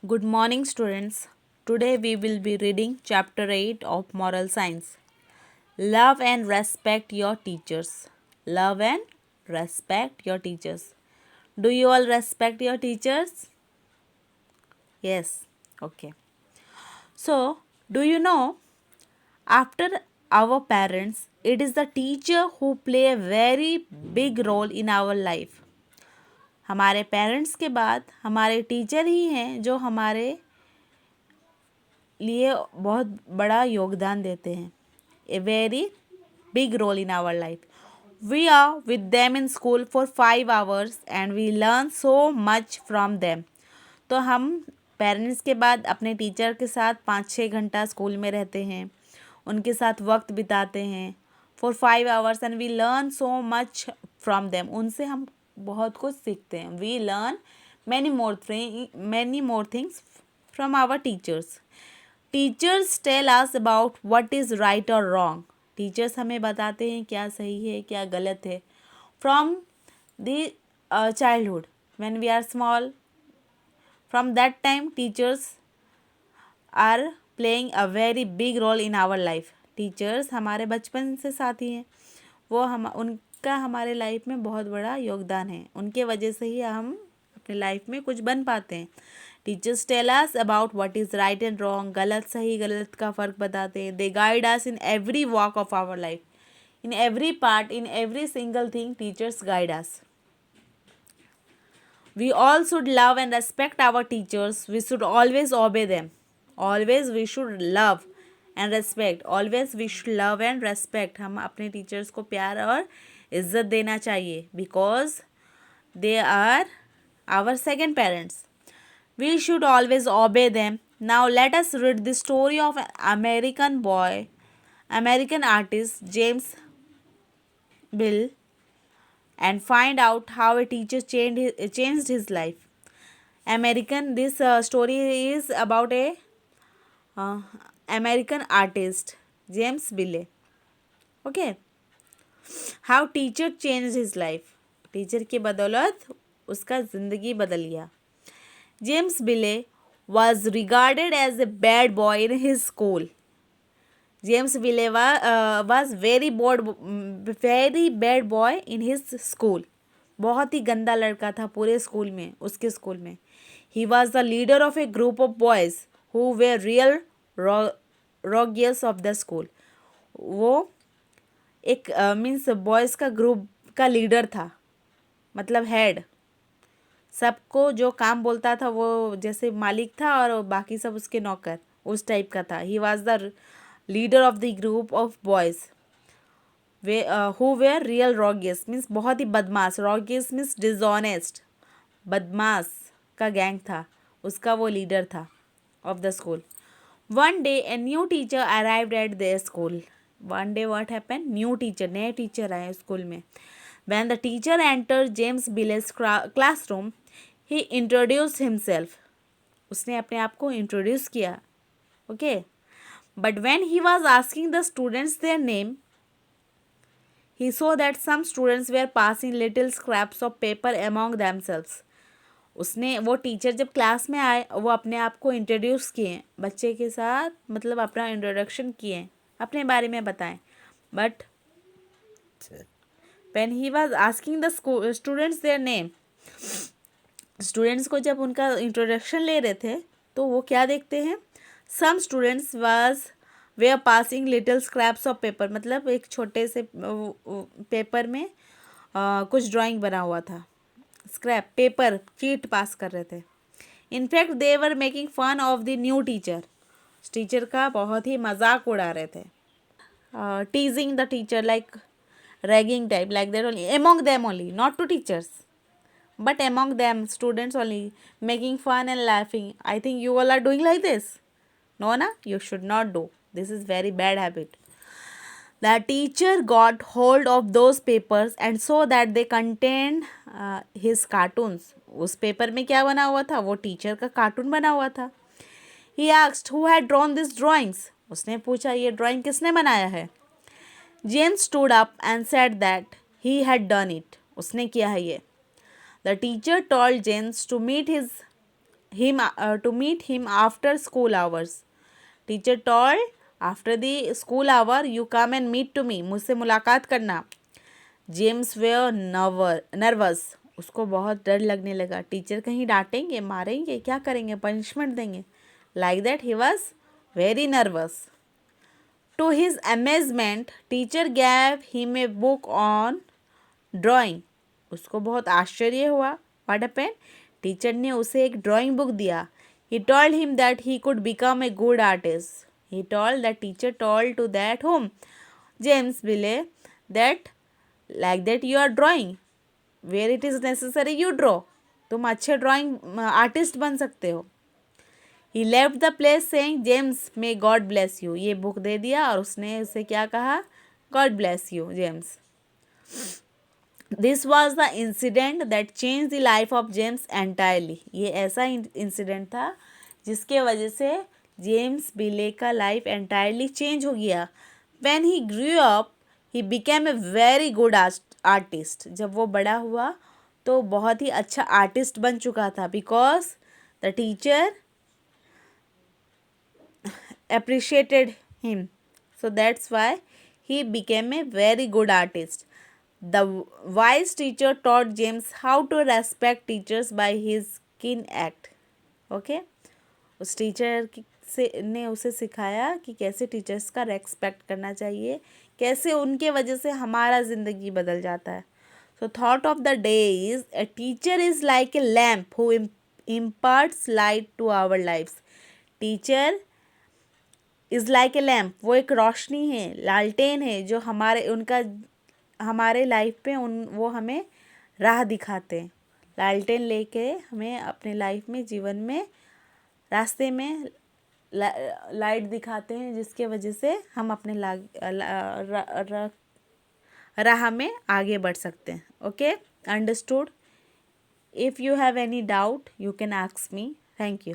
Good morning, students. Today we will be reading chapter 8 of Moral Science. Love and respect your teachers. Love and respect your teachers. Do you all respect your teachers? Yes. Okay. So, do you know after our parents, it is the teacher who play a very big role in our life. हमारे parents के बाद हमारे teacher ही हैं जो हमारे लिए बहुत बड़ा योगदान देते हैं. A very big role in our life. We are with them in school for 5 hours and we learn so much from them. तो हम पेरेंट्स के बाद अपने टीचर के साथ 5-6 घंटा स्कूल में रहते हैं, उनके साथ वक्त बिताते हैं for 5 hours and we learn so much from them. उनसे हम बहुत कुछ सीखते हैं. We learn many more things from our teachers. Teachers tell us about what is right और रॉन्ग. टीचर्स हमें बताते हैं क्या सही है क्या गलत है. From the childhood when we are small, from that time teachers are playing a very big role in our life. Teachers हमारे बचपन से साथी हैं. वो उनका हमारे लाइफ में बहुत बड़ा योगदान है. उनके वजह से ही हम अपने लाइफ में कुछ बन पाते हैं. Teachers tell us about what is right and wrong. गलत सही गलत का फ़र्क बताते हैं. They guide us in every walk of our life. In every part, in every single thing teachers guide us. We all should love and respect our teachers. We should always obey them. Always we should love and respect. Always we should love and respect. हम अपने teachers को प्यार और इज्जत देना चाहिए because they are our second parents. We should always obey them. Now let us read the story of an American artist, James Bill, and find out how a teacher changed his life. This story is about a uh, American artist, James Bill. Okay, how teacher changed his life. Teacher की बदौलत उसका ज़िंदगी बदल गया. James Bill was regarded as a bad boy in his school. James Bill was very bad boy in his school. बहुत ही गंदा लड़का था पूरे स्कूल में, उसके स्कूल में. He was the leader of a group of boys who were real rogues of the school. वो एक मीन्स बॉयज़ का ग्रुप का लीडर था, मतलब हेड. सबको जो काम बोलता था वो जैसे मालिक था और बाकी सब उसके नौकर, उस टाइप का था. He was the leader of the group of boys who were real roguish means बहुत ही बदमाश. रॉगियस मीन्स डिजॉनेस्ट, बदमाश का गैंग था. उसका वो लीडर था of the school. One day a new teacher arrived at the school. One day what happen, new teacher, नए टीचर आए स्कूल में. When the teacher entered James Bill's classroom, he introduced himself. उसने अपने आप को introduce किया. Okay. But when he was asking the students their name, he saw that some students were passing little scraps of paper among themselves. उसने वो teacher जब class में आए वो अपने आप को इंट्रोड्यूस किए बच्चे के साथ, मतलब अपना इंट्रोडक्शन किए, अपने बारे में बताएं. But when he was asking the students their name, students को जब उनका इंट्रोडक्शन ले रहे थे तो वो क्या देखते हैं, सम स्टूडेंट्स वे are passing little scraps of paper. मतलब एक छोटे से पेपर में कुछ ड्राइंग बना हुआ था. स्क्रैप पेपर, चीट पास कर रहे थे. In fact they were making fun of the new teacher. Teacher का बहुत ही मजाक उड़ा रहे थे. Teasing the teacher like ragging type, like that only, among them only, not to teachers but among them students only, making fun and laughing. I think you all are doing like this. No na, you should not do. This is very bad habit. The teacher got hold of those papers and saw that they contained his cartoons. उस paper में क्या बना हुआ था, वो teacher का cartoon बना हुआ था. He asked who had drawn these drawings. उसने पूछा ये ड्राइंग किसने बनाया है. James stood up and said that he had done it. उसने किया है ये. The teacher told James to meet his to meet him after school hours. Teacher told, after the school hour you come and meet to me. मुझसे मुलाकात करना. James were nervous. उसको बहुत डर लगने लगा. टीचर कहीं डांटेंगे, मारेंगे, क्या करेंगे, पनिशमेंट देंगे. Like that he was very nervous. To his amazement teacher gave him a book on drawing. उसको बहुत आश्चर्य हुआ. What happened? टीचर ने उसे एक ड्राइंग बुक दिया. He told him that he could become a good artist. He told that teacher told to that home James Billy that like that you are drawing where it is necessary you draw. तुम अच्छे drawing artist बन सकते हो. He left the place saying James may God bless you. ये book दे दिया और उसने उसे क्या कहा? God bless you James. This was the incident that change the life of James entirely. ये ऐसा इंसिडेंट था जिसके वजह से जेम्स बिले का लाइफ एंटायरली चेंज हो गया. When he grew up he became a very good artist. जब वो बड़ा हुआ तो बहुत ही अच्छा आर्टिस्ट बन चुका था. Because the teacher appreciated him. So that's why he became a very good artist. The wise teacher taught James how to respect teachers by his keen act. Okay? उस टीचर से ने उसे सिखाया कि कैसे टीचर्स का रेस्पेक्ट करना चाहिए, कैसे उनके वजह से हमारा ज़िंदगी बदल जाता है. So thought of the day is a teacher is like a lamp who imparts light to our lives. Teacher is like a lamp. वो एक रोशनी है, लालटेन है जो हमारे लाइफ पे वो हमें राह दिखाते हैं. लालटेन लेके हमें अपने लाइफ में, जीवन में, रास्ते में लाइट दिखाते हैं जिसके वजह से हम अपने राह में आगे बढ़ सकते हैं. Okay, understood. If you have any doubt you can ask me. Thank you.